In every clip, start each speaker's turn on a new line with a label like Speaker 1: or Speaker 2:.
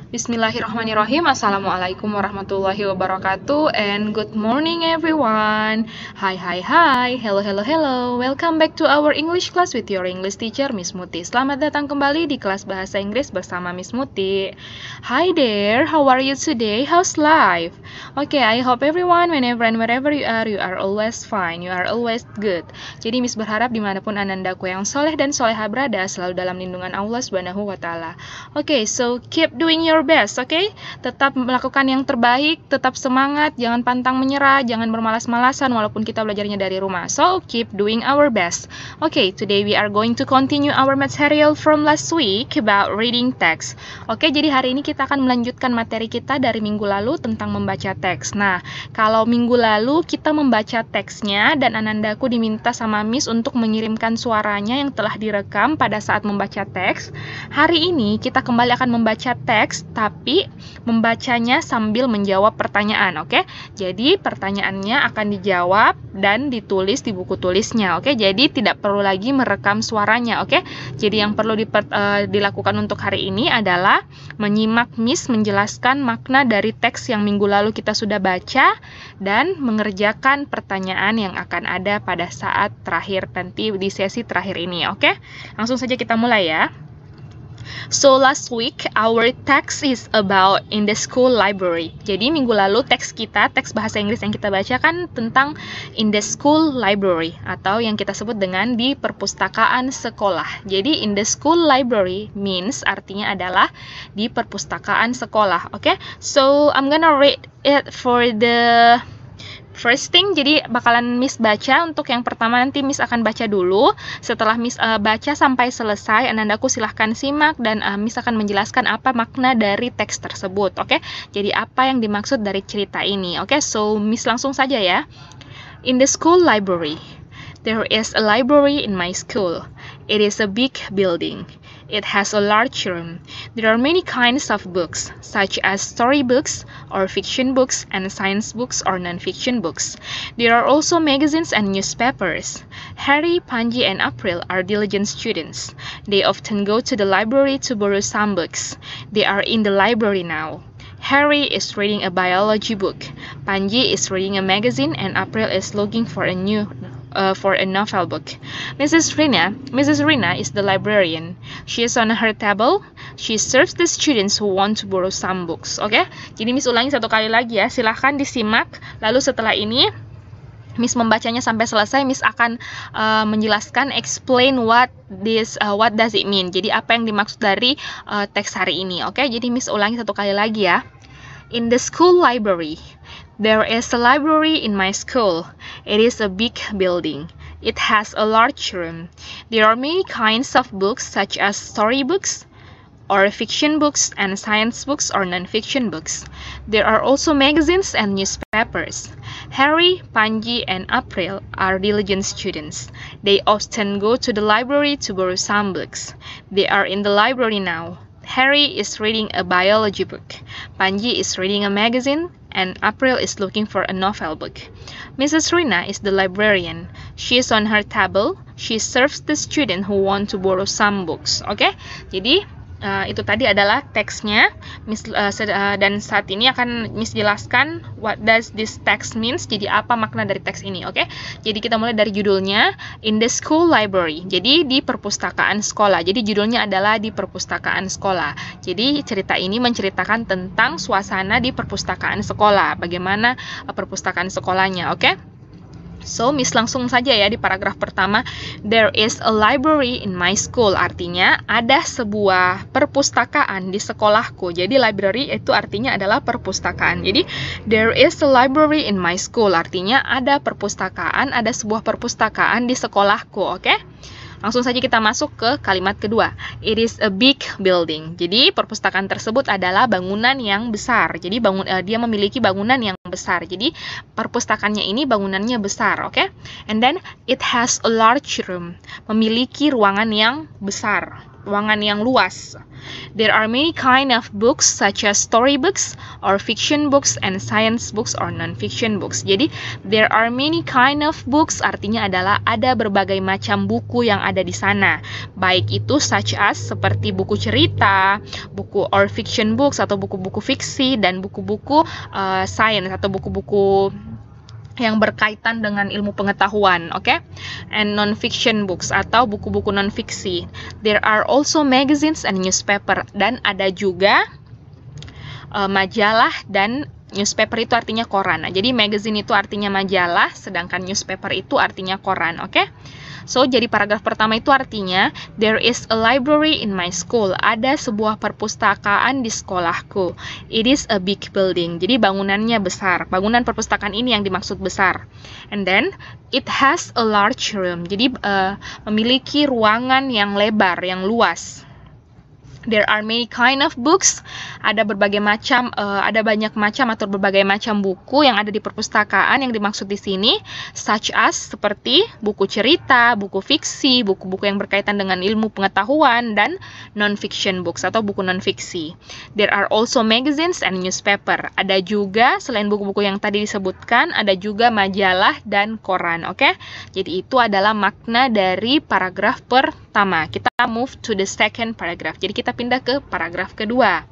Speaker 1: Bismillahirrahmanirrahim. Assalamualaikum warahmatullahi wabarakatuh. And good morning everyone. Hi. Hello. Welcome back to our English class with your English teacher Miss Muti. Selamat datang kembali di kelas bahasa Inggris bersama Miss Muti. Hi there. How are you today? How's life? Okay, I hope everyone whenever and wherever you are always fine. You are always good. Jadi Miss berharap dimanapun anandaku yang soleh dan soleha berada selalu dalam lindungan Allah Subhanahu wa taala. Okay, so keep doing your best, okay? Tetap melakukan yang terbaik, tetap semangat, jangan pantang menyerah, jangan bermalas-malasan walaupun kita belajarnya dari rumah. So, keep doing our best. Okay, today we are going to continue our material from last week about reading text. Okay, jadi hari ini kita akan melanjutkan materi kita dari minggu lalu tentang membaca teks. Nah, kalau minggu lalu kita membaca teksnya dan anandaku diminta sama Miss untuk mengirimkan suaranya yang telah direkam pada saat membaca teks. Hari ini kita kembali akan membaca teks, tapi membacanya sambil menjawab pertanyaan, oke? Jadi pertanyaannya akan dijawab dan ditulis di buku tulisnya, oke? Jadi tidak perlu lagi merekam suaranya, oke? Jadi yang perlu dilakukan untuk hari ini adalah menyimak Miss menjelaskan makna dari teks yang minggu lalu kita sudah baca dan mengerjakan pertanyaan yang akan ada pada saat terakhir nanti di sesi terakhir ini, oke? Langsung saja kita mulai ya. So last week our text is about in the school library. Jadi minggu lalu teks bahasa Inggris yang kita baca kan tentang in the school library atau yang kita sebut dengan di perpustakaan sekolah. Jadi in the school library means artinya adalah di perpustakaan sekolah. Okay? So I'm gonna read it for the first thing, jadi bakalan Miss baca. Untuk yang pertama nanti Miss akan baca dulu. Setelah Miss baca sampai selesai, anandaku silahkan simak dan Miss akan menjelaskan apa makna dari teks tersebut. Oke, jadi apa yang dimaksud dari cerita ini. Oke, so Miss langsung saja ya. In the school library, there is a library in my school. It is a big building. It has a large room. There are many kinds of books, such as storybooks or fiction books and science books or non-fiction books. There are also magazines and newspapers. Harry, Panji, and April are diligent students. They often go to the library to borrow some books. They are in the library now. Harry is reading a biology book. Panji is reading a magazine, and April is looking for a novel book. Mrs. Rina is the librarian. She is on her table. She serves the students who want to borrow some books. Oke, jadi Miss ulangi satu kali lagi ya. Silahkan disimak. Lalu setelah ini Miss membacanya sampai selesai. Miss akan menjelaskan explain what does it mean. Jadi apa yang dimaksud dari teks hari ini. Oke, jadi Miss ulangi satu kali lagi ya. In the school library, there is a library in my school. It is a big building. It has a large room. There are many kinds of books, such as storybooks, or fiction books, and science books or non-fiction books. There are also magazines and newspapers. Harry, Panji, and April are diligent students. They often go to the library to borrow some books. They are in the library now. Harry is reading a biology book. Panji is reading a magazine, and April is looking for a novel book. Mrs. Rina is the librarian. She is on her table. She serves the student who want to borrow some books. Oke, jadi itu tadi adalah teksnya. Dan saat ini akan Miss jelaskan what does this text means. Jadi apa makna dari teks ini, oke? Jadi kita mulai dari judulnya, in the school library. Jadi di perpustakaan sekolah. Jadi judulnya adalah di perpustakaan sekolah. Jadi cerita ini menceritakan tentang suasana di perpustakaan sekolah. Bagaimana perpustakaan sekolahnya, oke? So, Miss langsung saja ya di paragraf pertama. There is a library in my school. Artinya, ada sebuah perpustakaan di sekolahku. Jadi, library itu artinya adalah perpustakaan. Jadi, there is a library in my school. Artinya, ada perpustakaan, ada sebuah perpustakaan di sekolahku. Oke? Langsung saja kita masuk ke kalimat kedua. It is a big building. Jadi perpustakaan tersebut adalah bangunan yang besar. Jadi dia memiliki bangunan yang besar. Jadi perpustakaannya ini bangunannya besar, oke? And then it has a large room. Memiliki ruangan yang besar. ruangan yang luas. There are many kind of books such as storybooks or fiction books and science books or non-fiction books. Jadi, there are many kind of books artinya adalah ada berbagai macam buku yang ada di sana. Baik itu such as seperti buku cerita, buku or fiction books atau buku-buku fiksi, dan buku-buku science atau buku-buku yang berkaitan dengan ilmu pengetahuan, oke? And non-fiction books atau buku-buku non-fiksi. There are also magazines and newspaper, dan ada juga majalah dan newspaper itu artinya koran. Nah, jadi magazine itu artinya majalah, sedangkan newspaper itu artinya koran, oke? So, jadi paragraf pertama itu artinya, there is a library in my school. Ada sebuah perpustakaan di sekolahku. It is a big building. Jadi bangunannya besar. Bangunan perpustakaan ini yang dimaksud besar. And then, it has a large room. Jadi memiliki ruangan yang lebar, yang luas. There are many kind of books. Ada berbagai macam, ada banyak macam atau berbagai macam buku yang ada di perpustakaan yang dimaksud di sini, such as seperti buku cerita, buku fiksi, buku-buku yang berkaitan dengan ilmu pengetahuan, dan non-fiction books atau buku non-fiksi. There are also magazines and newspaper. Ada juga selain buku-buku yang tadi disebutkan, ada juga majalah dan koran. Oke? Jadi itu adalah makna dari paragraf pertama. Kita move to the second paragraph. Jadi kita pindah ke paragraf kedua.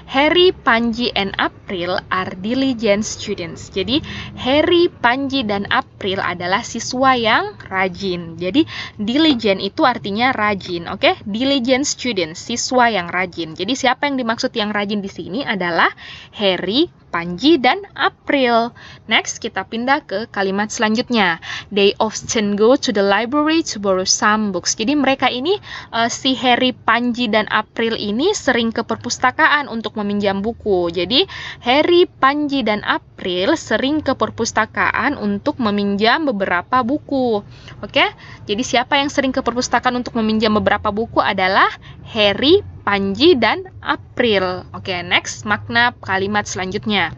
Speaker 1: Harry, Panji, and April are diligent students. Jadi, Harry, Panji, dan April adalah siswa yang rajin. Jadi, diligent itu artinya rajin, oke? Diligent students, siswa yang rajin. Jadi, siapa yang dimaksud yang rajin di sini adalah Harry, Panji, dan April. Next, kita pindah ke kalimat selanjutnya. They often go to the library to borrow some books. Jadi, mereka ini, si Harry, Panji, dan April ini sering ke perpustakaan untuk meminjam buku. Jadi, Harry, Panji, dan April sering ke perpustakaan untuk meminjam beberapa buku. Oke? Jadi, siapa yang sering ke perpustakaan untuk meminjam beberapa buku adalah Harry, Panji, dan April. Oke, next, makna kalimat selanjutnya.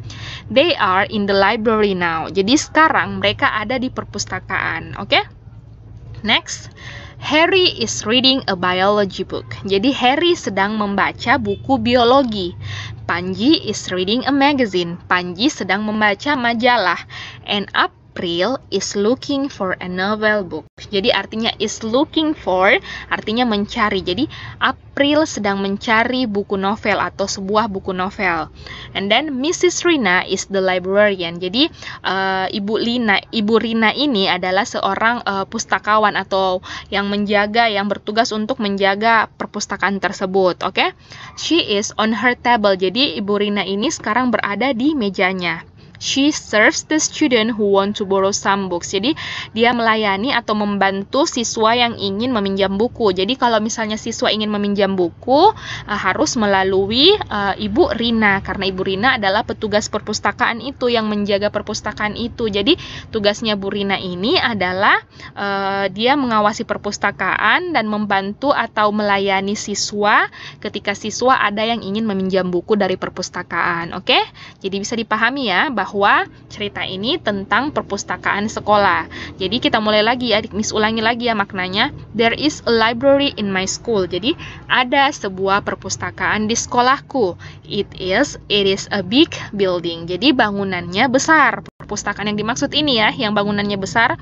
Speaker 1: They are in the library now. Jadi, sekarang mereka ada di perpustakaan. Oke? Next, Harry is reading a biology book. Jadi, Harry sedang membaca buku biologi. Panji is reading a magazine. Panji sedang membaca majalah. And April is looking for a novel book. Jadi artinya is looking for artinya mencari. Jadi April sedang mencari buku novel atau sebuah buku novel. And then Mrs. Rina is the librarian. Jadi Ibu Rina ini adalah seorang pustakawan atau yang menjaga, yang bertugas untuk menjaga perpustakaan tersebut. Oke? She is on her table. Jadi Ibu Rina ini sekarang berada di mejanya. She serves the student who want to borrow some books. Jadi, dia melayani atau membantu siswa yang ingin meminjam buku. Jadi, kalau misalnya siswa ingin meminjam buku, harus melalui Ibu Rina. Karena Ibu Rina adalah petugas perpustakaan itu, yang menjaga perpustakaan itu. Jadi, tugasnya Bu Rina ini adalah dia mengawasi perpustakaan dan membantu atau melayani siswa ketika siswa ada yang ingin meminjam buku dari perpustakaan. Oke? Jadi, bisa dipahami ya, bahwa cerita ini tentang perpustakaan sekolah. Jadi kita mulai lagi ya, Miss ulangi lagi ya maknanya. There is a library in my school. Jadi ada sebuah perpustakaan di sekolahku. It is a big building. Jadi bangunannya besar. Perpustakaan yang dimaksud ini ya, yang bangunannya besar.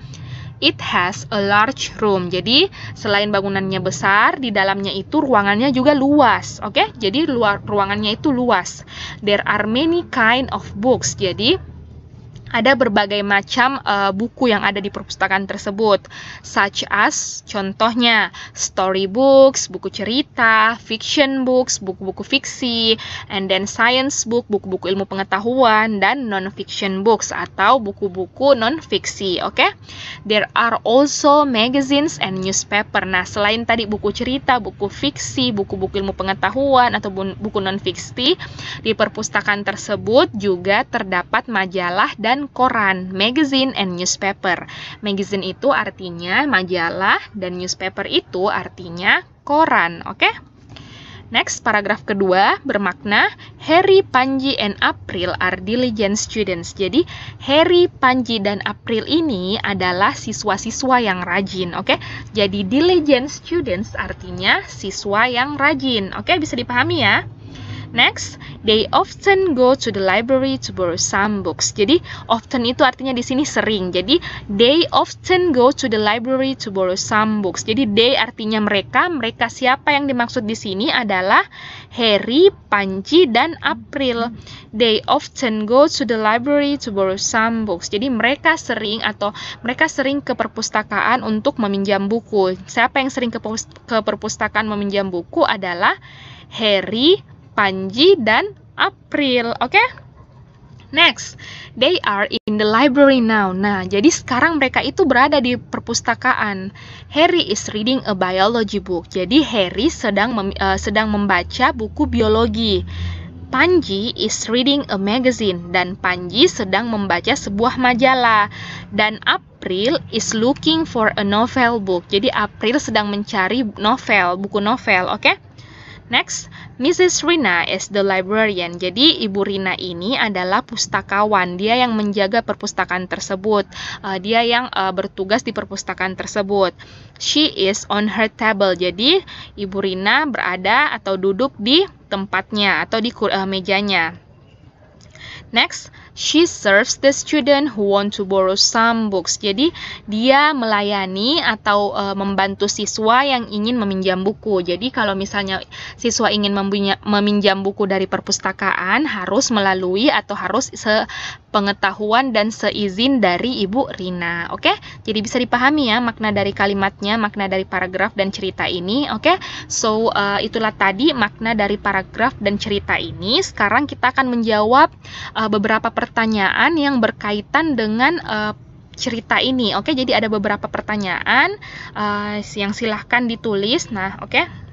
Speaker 1: It has a large room. Jadi selain bangunannya besar, di dalamnya itu ruangannya juga luas. Oke? Jadi ruangannya itu luas. There are many kind of books. Jadi ada berbagai macam buku yang ada di perpustakaan tersebut, such as contohnya storybooks, buku cerita, fiction books, buku-buku fiksi, and then science book, buku-buku ilmu pengetahuan, dan non-fiction books atau buku-buku non-fiksi. Oke? There are also magazines and newspaper. Nah, selain tadi buku cerita, buku fiksi, buku-buku ilmu pengetahuan atau buku non-fiksi, di perpustakaan tersebut juga terdapat majalah dan koran, magazine and newspaper. Magazine itu artinya majalah dan newspaper itu artinya koran, oke? Next, paragraf kedua bermakna Harry, Panji, and April are diligent students. Jadi, Harry, Panji, dan April ini adalah siswa-siswa yang rajin. Oke, jadi diligent students artinya siswa yang rajin. Oke, bisa dipahami ya? Next, they often go to the library to borrow some books. Jadi, often itu artinya di sini sering. Jadi, they often go to the library to borrow some books. Jadi, they artinya mereka. Mereka siapa yang dimaksud di sini adalah Harry, Panji, dan April. They often go to the library to borrow some books. Jadi, mereka sering ke perpustakaan untuk meminjam buku. Siapa yang sering ke perpustakaan meminjam buku adalah Harry, Panji, dan April. Oke? Next, they are in the library now. Nah, jadi sekarang mereka itu berada di perpustakaan. Harry is reading a biology book. Jadi Harry sedang membaca buku biologi. Panji is reading a magazine. Dan Panji sedang membaca sebuah majalah. Dan April is looking for a novel book. Jadi April sedang mencari buku novel. Oke? Next, Mrs. Rina is the librarian. Jadi, Ibu Rina ini adalah pustakawan. Dia yang menjaga perpustakaan tersebut. Dia yang bertugas di perpustakaan tersebut. She is on her table. Jadi, Ibu Rina berada atau duduk di tempatnya atau di mejanya. Next, she serves the student who want to borrow some books. Jadi, dia melayani atau membantu siswa yang ingin meminjam buku. Jadi, kalau misalnya siswa ingin meminjam buku dari perpustakaan, harus melalui atau harus sepengetahuan dan seizin dari Ibu Rina. Oke? Jadi, bisa dipahami ya makna dari kalimatnya, makna dari paragraf dan cerita ini. Oke? So, itulah tadi makna dari paragraf dan cerita ini. Sekarang kita akan menjawab beberapa pertanyaan yang berkaitan dengan cerita ini. Oke, jadi ada beberapa pertanyaan yang silahkan ditulis. Nah, oke.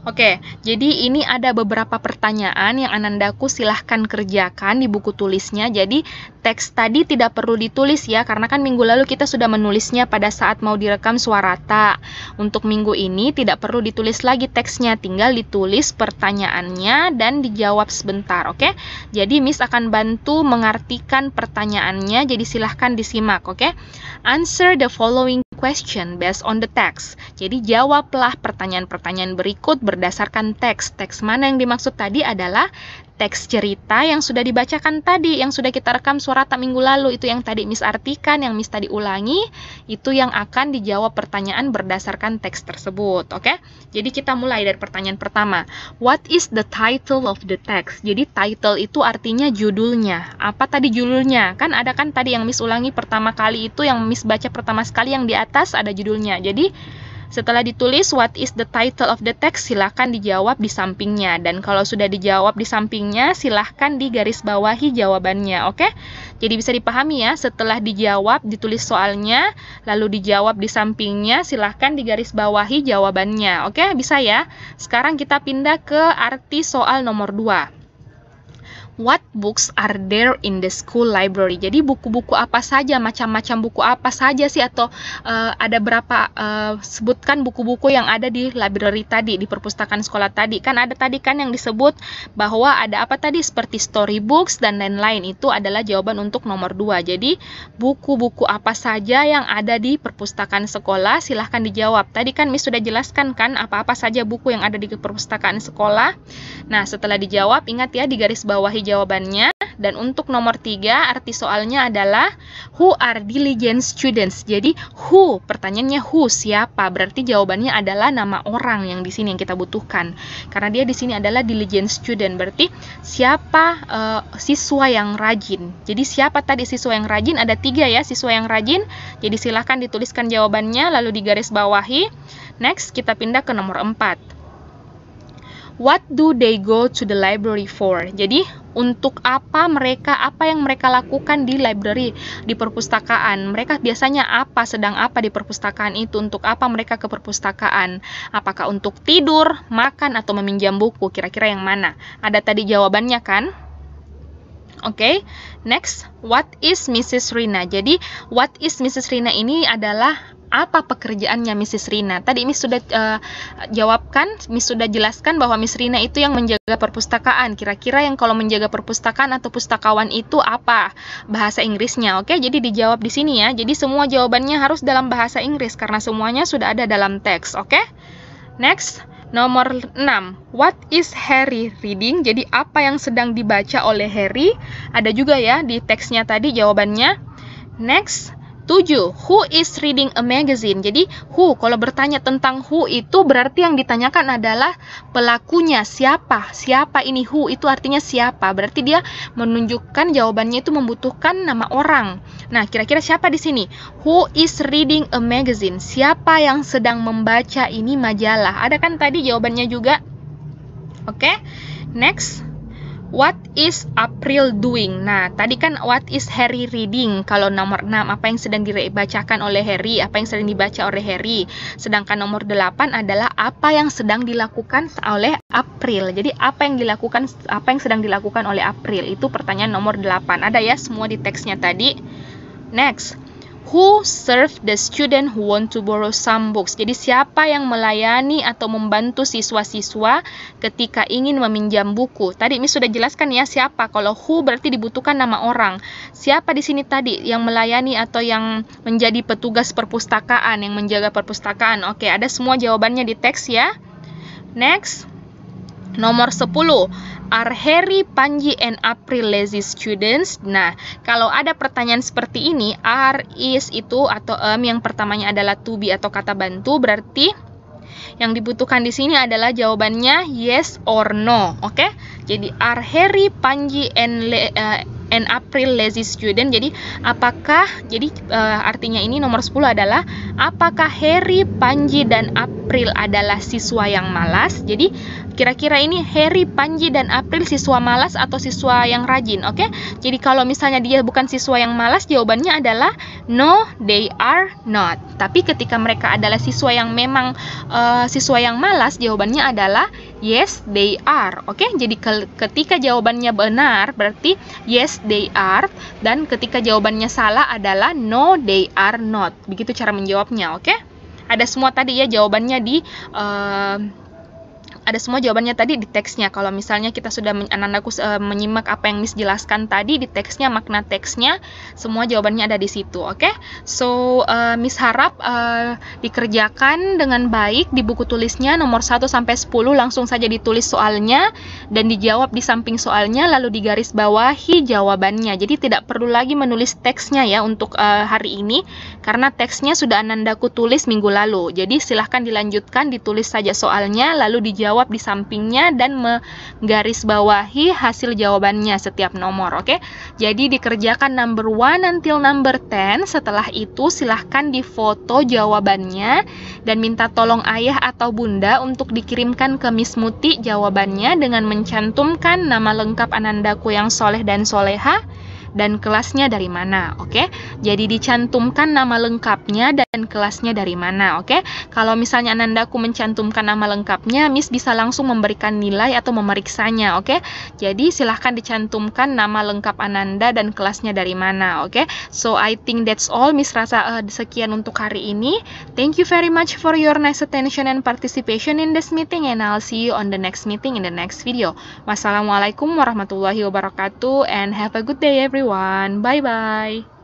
Speaker 1: Oke, jadi ini ada beberapa pertanyaan yang Anandaku silahkan kerjakan di buku tulisnya. Jadi teks tadi tidak perlu ditulis ya, karena kan minggu lalu kita sudah menulisnya pada saat mau direkam suarata. Untuk minggu ini tidak perlu ditulis lagi teksnya, tinggal ditulis pertanyaannya dan dijawab sebentar. Oke, jadi Miss akan bantu mengartikan pertanyaannya, jadi silahkan disimak. Oke, answer the following question based on the text. Jadi jawablah pertanyaan-pertanyaan berikut berdasarkan teks. Teks mana yang dimaksud tadi adalah teks cerita yang sudah dibacakan tadi, yang sudah kita rekam suarata minggu lalu. Itu yang tadi Miss artikan, yang Miss tadi ulangi, itu yang akan dijawab pertanyaan berdasarkan teks tersebut. Oke? Jadi kita mulai dari pertanyaan pertama. What is the title of the text? Jadi title itu artinya judulnya. Apa tadi judulnya? Kan ada kan tadi yang Miss ulangi pertama kali itu, yang Miss baca pertama sekali yang di atas ada judulnya. Jadi setelah ditulis what is the title of the text, silahkan dijawab di sampingnya. Dan kalau sudah dijawab di sampingnya, silahkan digarisbawahi jawabannya. Oke? Jadi bisa dipahami ya, setelah dijawab, ditulis soalnya, lalu dijawab di sampingnya, silahkan digarisbawahi jawabannya. Oke? Bisa ya? Sekarang kita pindah ke arti soal nomor 2. What books are there in the school library? Jadi buku-buku apa saja, macam-macam buku apa saja sih, atau ada berapa, sebutkan buku-buku yang ada di library tadi, di perpustakaan sekolah tadi. Kan ada tadi kan yang disebut bahwa ada apa tadi, seperti storybooks dan lain-lain. Itu adalah jawaban untuk nomor 2. Jadi buku-buku apa saja yang ada di perpustakaan sekolah, silahkan dijawab. Tadi kan Miss sudah jelaskan kan apa-apa saja buku yang ada di perpustakaan sekolah. Nah, setelah dijawab, ingat ya digarisbawahi jawabannya. Dan untuk nomor 3, arti soalnya adalah who are diligent students. Jadi who, pertanyaannya who, siapa? Berarti jawabannya adalah nama orang yang di sini yang kita butuhkan. Karena dia di sini adalah diligent student, berarti siapa siswa yang rajin. Jadi siapa tadi siswa yang rajin? Ada 3 ya siswa yang rajin. Jadi silahkan dituliskan jawabannya lalu digarisbawahi. Next, kita pindah ke nomor 4. What do they go to the library for? Jadi, untuk apa yang mereka lakukan di library, di perpustakaan? Mereka biasanya apa, sedang apa di perpustakaan itu? Untuk apa mereka ke perpustakaan? Apakah untuk tidur, makan, atau meminjam buku? Kira-kira yang mana? Ada tadi jawabannya kan? Oke, next, what is Mrs. Rina? Jadi, what is Mrs. Rina ini adalah Apa pekerjaannya Mrs. Rina? Tadi Miss sudah Miss sudah jelaskan bahwa Miss Rina itu yang menjaga perpustakaan. Kira-kira yang kalau menjaga perpustakaan atau pustakawan itu apa bahasa Inggrisnya? Oke, jadi dijawab di sini ya. Jadi semua jawabannya harus dalam bahasa Inggris karena semuanya sudah ada dalam teks. Oke? Next, nomor 6. What is Harry reading? Jadi apa yang sedang dibaca oleh Harry? Ada juga ya di teksnya tadi jawabannya. Next, 7. Who is reading a magazine? Jadi who, kalau bertanya tentang who itu berarti yang ditanyakan adalah pelakunya, siapa? Siapa ini who itu artinya siapa? Berarti dia menunjukkan jawabannya itu membutuhkan nama orang. Nah, kira-kira siapa di sini? Who is reading a magazine? Siapa yang sedang membaca ini majalah? Ada kan tadi jawabannya juga? Oke. Next. What is April doing? Nah, tadi kan what is Harry reading? Kalau nomor 6, apa yang sedang dibacakan oleh Harry? Apa yang sedang dibaca oleh Harry? Sedangkan nomor 8 adalah apa yang sedang dilakukan oleh April. Jadi, apa yang sedang dilakukan oleh April? Itu pertanyaan nomor 8. Ada ya semua di teksnya tadi. Next. Who served the student who want to borrow some books? Jadi siapa yang melayani atau membantu siswa-siswa ketika ingin meminjam buku? Tadi Miss sudah jelaskan ya siapa. Kalau who berarti dibutuhkan nama orang. Siapa di sini tadi yang melayani atau yang menjadi petugas perpustakaan, yang menjaga perpustakaan? Oke, ada semua jawabannya di teks ya. Next. Nomor 10. Are Harry, Panji, and April lazy students? Nah, kalau ada pertanyaan seperti ini, are, is, itu, atau yang pertamanya adalah to be atau kata bantu, berarti yang dibutuhkan di sini adalah jawabannya yes or no. Oke? Jadi, are Harry, Panji, and April lazy student? Jadi, apakah, artinya ini nomor 10 adalah, apakah Harry, Panji, dan April adalah siswa yang malas? Jadi, kira-kira ini Harry, Panji, dan April siswa malas atau siswa yang rajin, oke? Jadi kalau misalnya dia bukan siswa yang malas, jawabannya adalah no, they are not. Tapi ketika mereka adalah siswa yang memang siswa yang malas, jawabannya adalah yes, they are, oke? Jadi ketika jawabannya benar, berarti yes, they are. Dan ketika jawabannya salah adalah no, they are not. Begitu cara menjawabnya, oke? Ada semua tadi ya jawabannya di ada semua jawabannya tadi di teksnya. Kalau misalnya kita sudah menyimak apa yang Miss jelaskan tadi di teksnya, makna teksnya, semua jawabannya ada di situ, oke? So, Miss harap dikerjakan dengan baik di buku tulisnya nomor 1 sampai 10, langsung saja ditulis soalnya dan dijawab di samping soalnya, lalu digaris bawahi jawabannya. Jadi tidak perlu lagi menulis teksnya ya untuk hari ini, karena teksnya sudah Anandaku tulis minggu lalu. Jadi silahkan dilanjutkan, ditulis saja soalnya, lalu dijawab di sampingnya dan menggaris bawahi hasil jawabannya setiap nomor, oke? Jadi dikerjakan number 1 until number 10. Setelah itu silahkan difoto jawabannya dan minta tolong ayah atau bunda untuk dikirimkan ke Miss Muti jawabannya dengan mencantumkan nama lengkap Anandaku yang soleh dan soleha dan kelasnya dari mana, oke? Jadi dicantumkan nama lengkapnya dan kelasnya dari mana, oke? Kalau misalnya Anandaku mencantumkan nama lengkapnya, Miss bisa langsung memberikan nilai atau memeriksanya, oke? Jadi silahkan dicantumkan nama lengkap Ananda dan kelasnya dari mana, oke? So I think that's all. Miss rasa sekian untuk hari ini. Thank you very much for your nice attention and participation in this meeting, and I'll see you on the next meeting in the next video. Wassalamualaikum warahmatullahi wabarakatuh, and have a good day everyone. Bye bye.